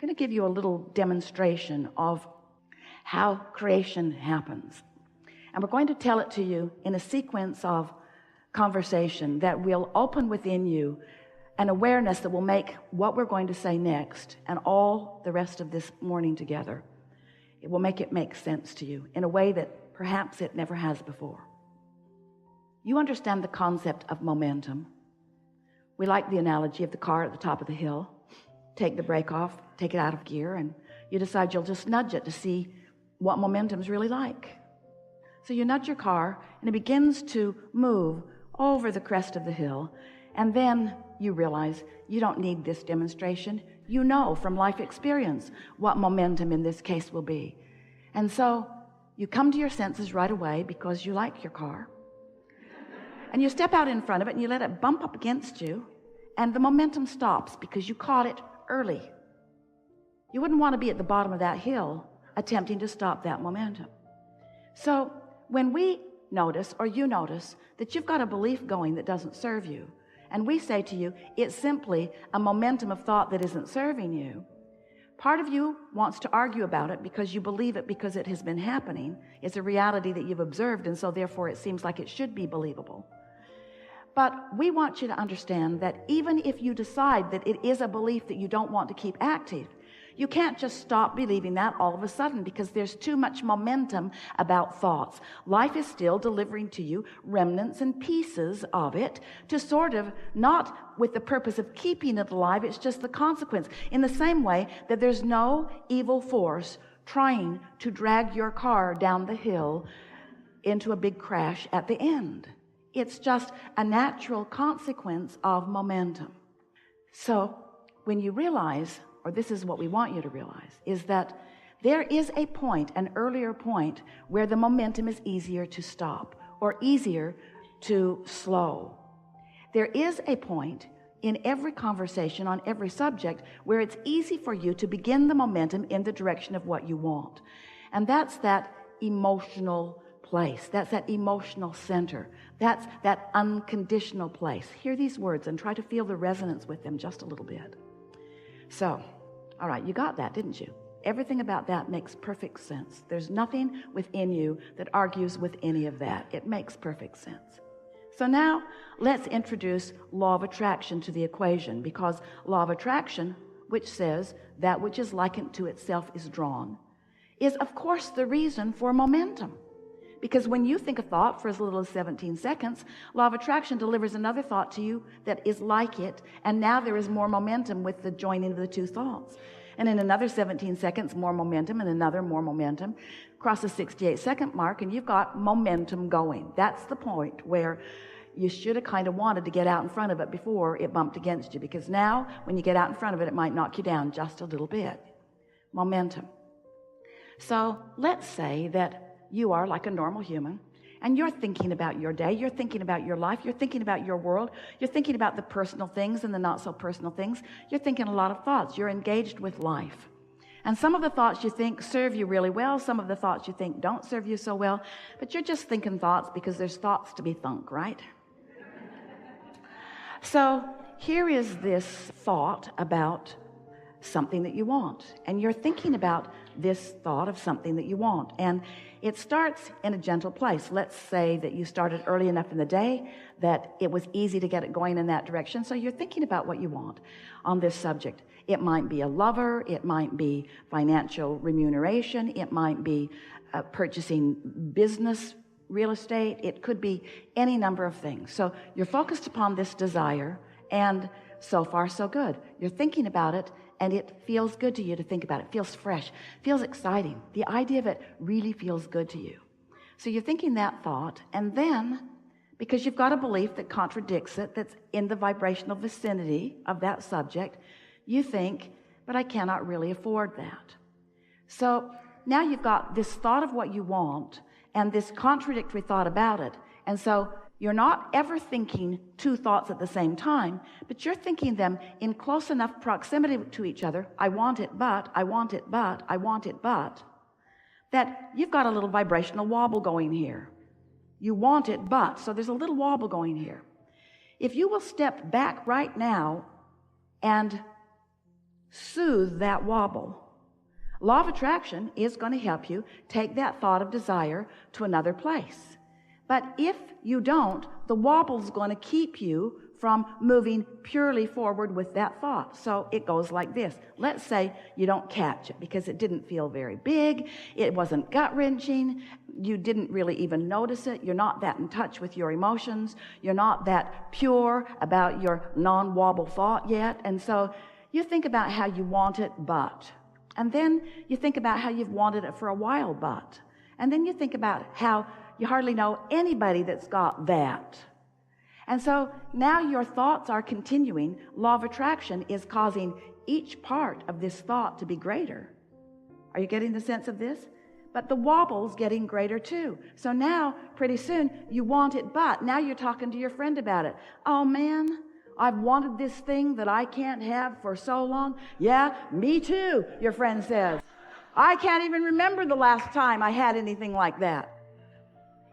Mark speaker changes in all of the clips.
Speaker 1: I'm going to give you a little demonstration of how creation happens. And we're going to tell it to you in a sequence of conversation that will open within you an awareness that will make what we're going to say next and all the rest of this morning together, it will make it make sense to you in a way that perhaps it never has before. You understand the concept of momentum. We like the analogy of the car at the top of the hill. Take the brake off, take it out of gear, and you decide you'll just nudge it to see what momentum's really like. So you nudge your car, and it begins to move over the crest of the hill, and then you realize you don't need this demonstration. You know from life experience what momentum in this case will be. And so you come to your senses right away because you like your car. And you step out in front of it and you let it bump up against you, and the momentum stops because you caught it early. You wouldn't want to be at the bottom of that hill attempting to stop that momentum. So when we notice, or you notice, that you've got a belief going that doesn't serve you, and we say to you, it's simply a momentum of thought that isn't serving you, part of you wants to argue about it because you believe it because it has been happening. It's a reality that you've observed, and so therefore it seems like it should be believable. But we want you to understand that even if you decide that it is a belief that you don't want to keep active, you can't just stop believing that all of a sudden, because there's too much momentum about thoughts. Life is still delivering to you remnants and pieces of it to sort of, not with the purpose of keeping it alive, it's just the consequence. In the same way that there's no evil force trying to drag your car down the hill into a big crash at the end. It's just a natural consequence of momentum. So when you realize, or this is what we want you to realize, is that there is a point, an earlier point, where the momentum is easier to stop or easier to slow. There is a point in every conversation on every subject where it's easy for you to begin the momentum in the direction of what you want. And that's that emotional place. That's that emotional center. That's that unconditional place. Hear these words and try to feel the resonance with them just a little bit. So, all right, you got that, didn't you? Everything about that makes perfect sense. There's nothing within you that argues with any of that. It makes perfect sense. So now let's introduce law of attraction to the equation, because law of attraction, which says that which is likened to itself is drawn, is of course the reason for momentum. Because when you think a thought for as little as 17 seconds, law of attraction delivers another thought to you that is like it, and now there is more momentum with the joining of the two thoughts. And in another 17 seconds, more momentum, and another more momentum. Cross the 68-second mark, and you've got momentum going. That's the point where you should have kind of wanted to get out in front of it before it bumped against you, because now, when you get out in front of it, it might knock you down just a little bit. Momentum. So let's say that you are like a normal human, and you're thinking about your day, you're thinking about your life, you're thinking about your world, you're thinking about the personal things and the not so personal things. You're thinking a lot of thoughts. You're engaged with life. And some of the thoughts you think serve you really well, some of the thoughts you think don't serve you so well, but you're just thinking thoughts because there's thoughts to be thunk, right? So here is this thought about something that you want, and you're thinking about this thought of something that you want, and it starts in a gentle place. Let's say that you started early enough in the day that it was easy to get it going in that direction, so you're thinking about what you want on this subject. It might be a lover, it might be financial remuneration, it might be purchasing business real estate, it could be any number of things. So you're focused upon this desire, and so far so good. You're thinking about it, and it feels good to you to think about it. It feels fresh, feels exciting. The idea of it really feels good to you. So you're thinking that thought, and then, because you've got a belief that contradicts it, that's in the vibrational vicinity of that subject, you think, but I cannot really afford that. So now you've got this thought of what you want and this contradictory thought about it. And so you're not ever thinking two thoughts at the same time, but you're thinking them in close enough proximity to each other. I want it, but, I want it, but, I want it, but, that you've got a little vibrational wobble going here. You want it, but, so there's a little wobble going here. If you will step back right now and soothe that wobble. Law of attraction is going to help you take that thought of desire to another place. But if you don't, the wobble's going to keep you from moving purely forward with that thought. So it goes like this. Let's say you don't catch it because it didn't feel very big. It wasn't gut-wrenching. You didn't really even notice it. You're not that in touch with your emotions. You're not that pure about your non-wobble thought yet. And so you think about how you want it, but. And then you think about how you've wanted it for a while, but. And then you think about how you hardly know anybody that's got that. And so now your thoughts are continuing. Law of attraction is causing each part of this thought to be greater. Are you getting the sense of this? But the wobble's getting greater too. So now, pretty soon, you want it, but now you're talking to your friend about it. Oh man, I've wanted this thing that I can't have for so long. Yeah, me too, your friend says. I can't even remember the last time I had anything like that.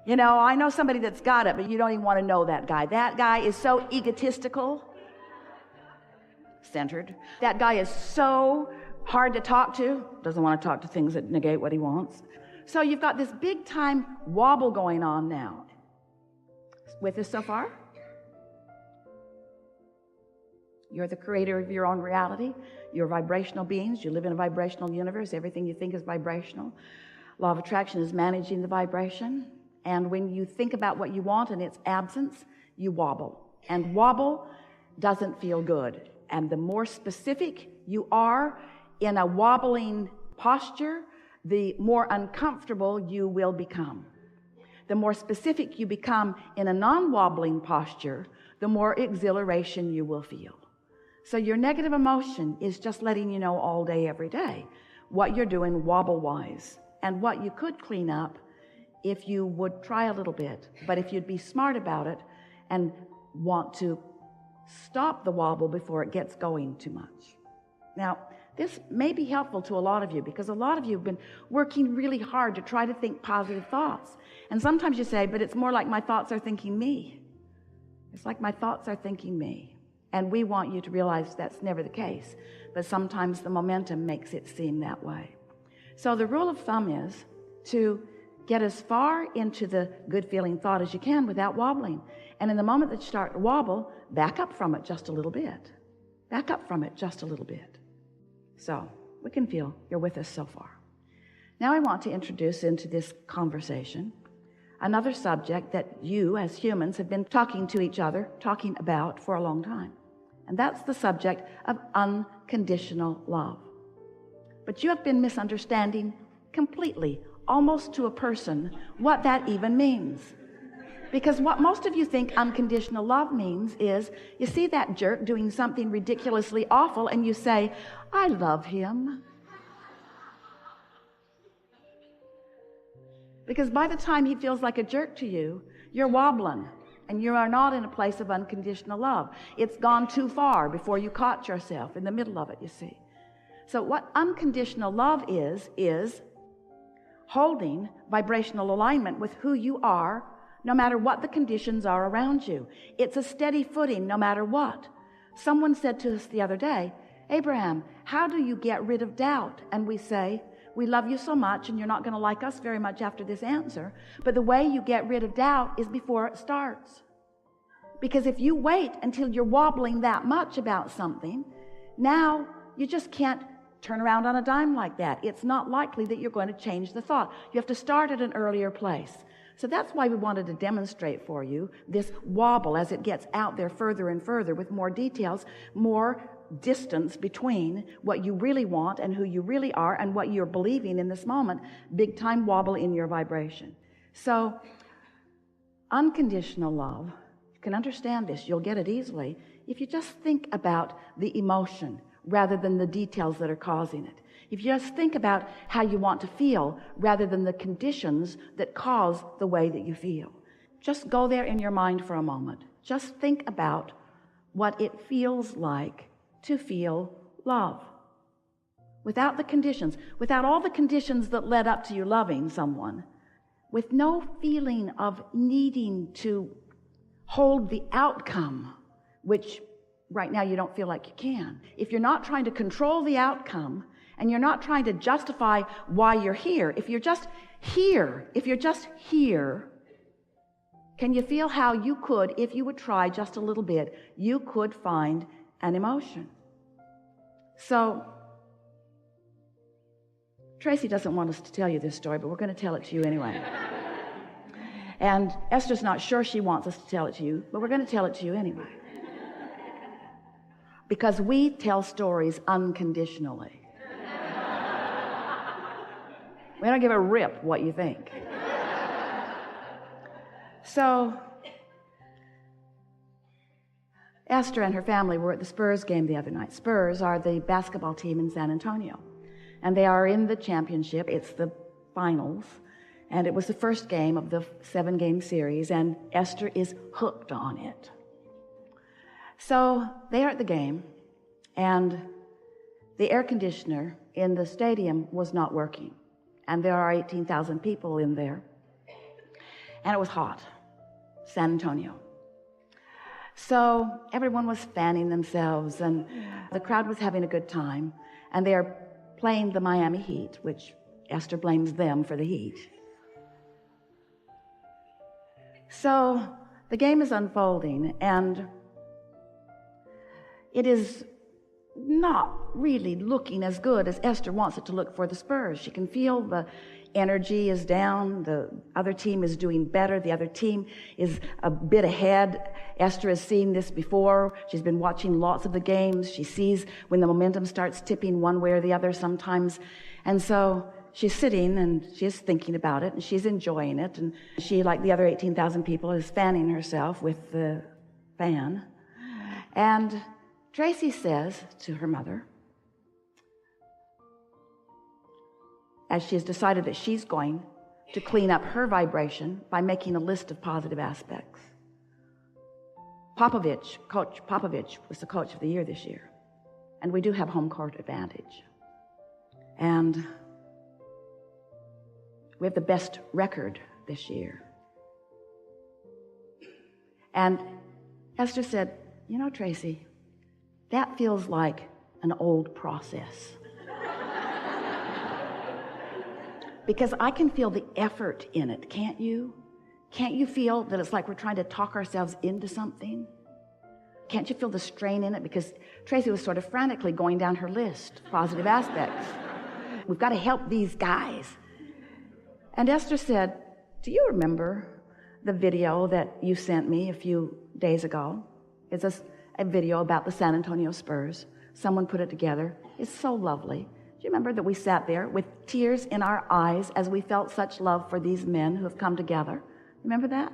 Speaker 1: You know, I know somebody that's got it, but you don't even want to know that guy. That guy is so egotistical, centered. That guy is so hard to talk to, doesn't want to talk to things that negate what he wants. So you've got this big time wobble going on now. With us so far? You're the creator of your own reality. You're vibrational beings. You live in a vibrational universe. Everything you think is vibrational. Law of attraction is managing the vibration. And when you think about what you want in its absence, you wobble. And wobble doesn't feel good. And the more specific you are in a wobbling posture, the more uncomfortable you will become. The more specific you become in a non-wobbling posture, the more exhilaration you will feel. So your negative emotion is just letting you know all day, every day, what you're doing wobble-wise and what you could clean up if you would try a little bit. But if you'd be smart about it and want to stop the wobble before it gets going too much. Now, this may be helpful to a lot of you because a lot of you have been working really hard to try to think positive thoughts. And sometimes you say, but it's more like my thoughts are thinking me. It's like my thoughts are thinking me. And we want you to realize that's never the case. But sometimes the momentum makes it seem that way. So the rule of thumb is to get as far into the good feeling thought as you can without wobbling. And in the moment that you start to wobble, back up from it just a little bit. Back up from it just a little bit. So we can feel you're with us so far. Now I want to introduce into this conversation another subject that you as humans have been talking to each other, talking about for a long time. And that's the subject of unconditional love. But you have been misunderstanding completely, almost to a person, what that even means. Because what most of you think unconditional love means is you see that jerk doing something ridiculously awful and you say, I love him. Because by the time he feels like a jerk to you, you're wobbling and you are not in a place of unconditional love. It's gone too far before you caught yourself in the middle of it, you see. So what unconditional love is holding vibrational alignment with who you are, no matter what the conditions are around you. It's a steady footing no matter what. Someone said to us the other day, Abraham, how do you get rid of doubt? And we say, we love you so much and you're not going to like us very much after this answer. But the way you get rid of doubt is before it starts. Because if you wait until you're wobbling that much about something, now you just can't turn around on a dime like that. It's not likely that you're going to change the thought. You have to start at an earlier place. So that's why we wanted to demonstrate for you this wobble as it gets out there further and further with more details, more distance between what you really want and who you really are and what you're believing in this moment. Big time wobble in your vibration. So unconditional love, you can understand this, you'll get it easily if you just think about the emotion rather than the details that are causing it. If you just think about how you want to feel rather than the conditions that cause the way that you feel. Just go there in your mind for a moment. Just think about what it feels like to feel love. Without the conditions, without all the conditions that led up to you loving someone, with no feeling of needing to hold the outcome, which right now you don't feel like you can. If you're not trying to control the outcome and you're not trying to justify why you're here, if you're just here, can you feel how you could, if you would try just a little bit, you could find an emotion? So Tracy doesn't want us to tell you this story, but we're going to tell it to you anyway. And Esther's not sure she wants us to tell it to you, but we're going to tell it to you anyway. Because we tell stories unconditionally. We don't give a rip what you think. So Esther and her family were at the Spurs game the other night. Spurs are the basketball team in San Antonio, and they are in the championship. It's the finals, and it was the first game of the 7-game series, and Esther is hooked on it. So they are at the game, and the air conditioner in the stadium was not working, and there are 18,000 people in there, and it was hot, San Antonio. So everyone was fanning themselves, and the crowd was having a good time, and they are playing the Miami Heat, which Esther blames them for the heat. So the game is unfolding, and it is not really looking as good as Esther wants it to look for the Spurs. She can feel the energy is down. The other team is doing better. The other team is a bit ahead. Esther has seen this before. She's been watching lots of the games. She sees when the momentum starts tipping one way or the other sometimes. And so she's sitting and she's thinking about it and she's enjoying it. And she, like the other 18,000 people, is fanning herself with the fan. And Tracy says to her mother, as she has decided that she's going to clean up her vibration by making a list of positive aspects. Coach Popovich was the coach of the year this year. And we do have home court advantage. And we have the best record this year. And Esther said, you know, Tracy, that feels like an old process. Because I can feel the effort in it, can't you? Can't you feel that it's like we're trying to talk ourselves into something? Can't you feel the strain in it? Because Tracy was sort of frantically going down her list, positive aspects. We've got to help these guys. And Esther said, do you remember the video that you sent me a few days ago? It's a video about the San Antonio Spurs. Someone put it together. It's so lovely. Do you remember that we sat there with tears in our eyes as we felt such love for these men who have come together? Remember that?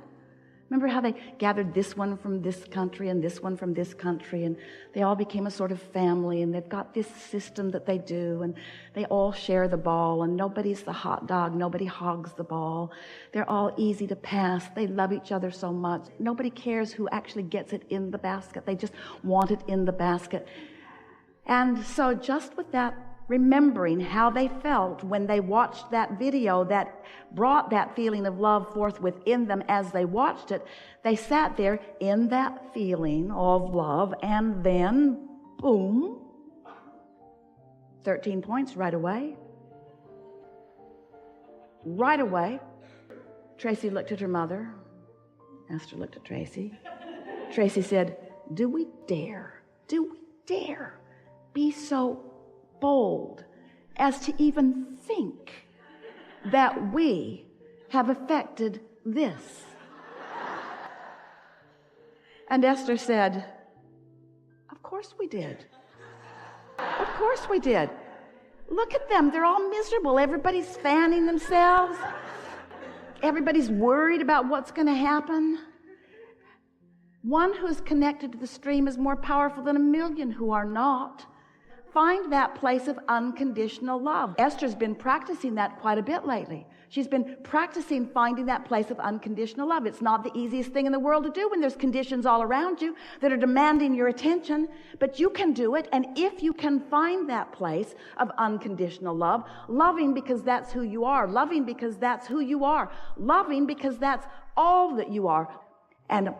Speaker 1: Remember how they gathered this one from this country and this one from this country, and they all became a sort of family, and they've got this system that they do, and they all share the ball, and nobody's the hot dog, nobody hogs the ball. They're all easy to pass. They love each other so much. Nobody cares who actually gets it in the basket. They just want it in the basket. And so just with that, remembering how they felt when they watched that video that brought that feeling of love forth within them as they watched it, they sat there in that feeling of love, and then, boom, 13 points right away. Right away. Tracy looked at her mother. Esther looked at Tracy. Tracy said, do we dare be so bold as to even think that we have affected this? And Esther said, of course we did. Of course we did. Look at them. They're all miserable. Everybody's fanning themselves. Everybody's worried about what's going to happen. One who's connected to the stream is more powerful than a million who are not. Find that place of unconditional love. Esther's been practicing that quite a bit lately. She's been practicing finding that place of unconditional love. It's not the easiest thing in the world to do when there's conditions all around you that are demanding your attention, but you can do it. And if you can find that place of unconditional love, loving because that's who you are, loving because that's who you are, loving because that's all that you are. And